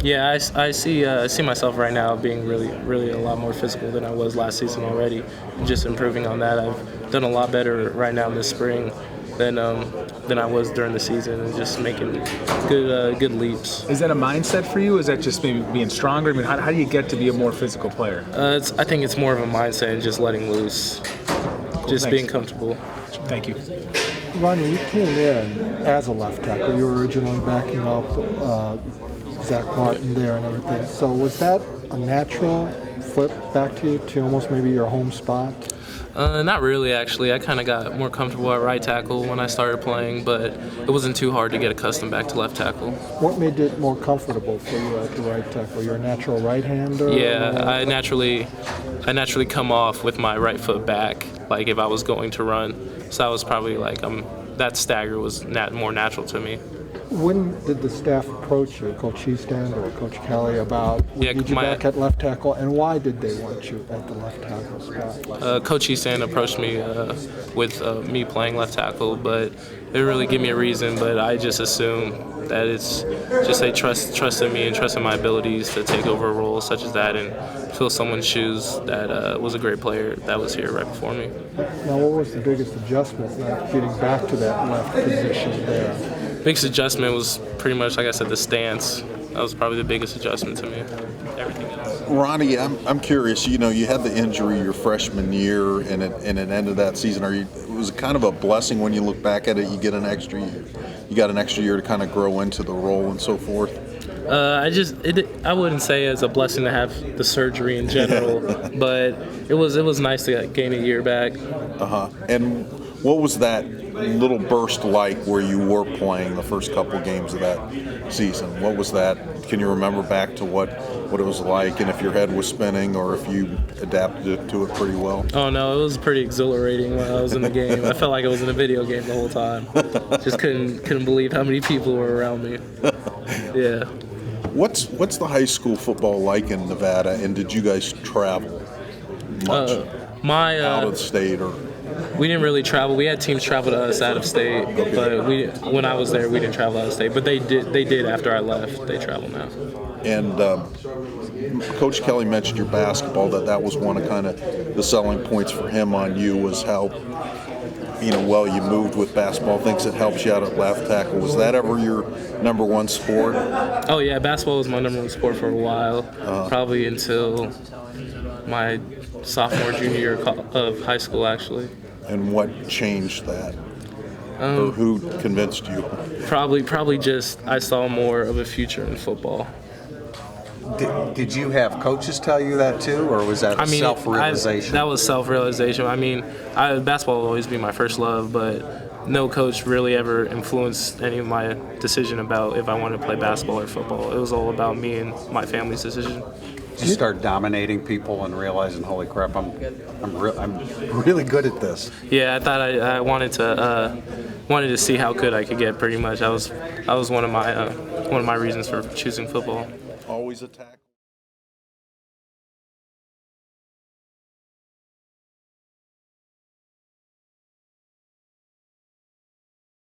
Yeah, I see myself right now being really a lot more physical than I was last season already. Just improving on that. I've done a lot better right now this spring than I was during the season, and just making good leaps. Is that a mindset for you? Is that just maybe being stronger? I mean, how do you get to be a more physical player? I think it's more of a mindset and just letting loose, just Thanks. being comfortable. Thank you. Ronnie, you came in as a left tackle. You were originally backing up Zach Martin there and everything. So was that a natural flip back to almost maybe your home spot? Not really, actually. I kind of got more comfortable at right tackle when I started playing, but it wasn't too hard to get accustomed back to left tackle. What made it more comfortable for you at the right tackle? You're a natural right-hander? Yeah, I naturally come off with my right foot back, like if I was going to run. So that was probably like that stagger was more natural to me. When did the staff approach you, Coach Easton or Coach Kelly, about we need you back at left tackle, and why did they want you at the left tackle spot? Coach Easton approached me with me playing left tackle, but they didn't really give me a reason. But I just assumed that it's just they trusted me and trusted my abilities to take over a role such as that and fill someone's shoes that was a great player that was here right before me. Now, what was the biggest adjustment getting back to that left position there? Biggest adjustment was pretty much, like I said, the stance. That was probably the biggest adjustment to me. Everything else. Ronnie, I'm curious. You know, you had the injury your freshman year, and it ended that season. Was it kind of a blessing when you look back at it? You get an extra year. You got an extra year to kind of grow into the role and so forth. I wouldn't say it's a blessing to have the surgery in general, but it was nice to gain a year back. And what was that little burst like where you were playing the first couple games of that season? What was that? Can you remember back to what it was like, and if your head was spinning or if you adapted to it pretty well? Oh no, it was pretty exhilarating when I was in the game. I felt like I was in a video game the whole time. Just couldn't believe how many people were around me. Yeah. What's the high school football like in Nevada, and did you guys travel much out of the state or? We didn't really travel. We had teams travel to us out of state, but when I was there, we didn't travel out of state. But they did after I left. They travel now. And Coach Kelly mentioned your basketball. That was one of kind of the selling points for him on you was how well you moved with basketball. Thinks it helps you out at left tackle. Was that ever your number one sport? Oh yeah, basketball was my number one sport for a while, probably until my sophomore, junior year of high school, actually. And what changed that? Or who convinced you? Probably just I saw more of a future in football. Did you have coaches tell you that too, or was that self-realization? That was self-realization. I mean, basketball will always be my first love, but no coach really ever influenced any of my decision about if I wanted to play basketball or football. It was all about me and my family's decision. Did you start dominating people and realizing, holy crap, I'm really good at this? Yeah, I thought I wanted to see how good I could get. Pretty much, that was one of my reasons for choosing football. Always attack.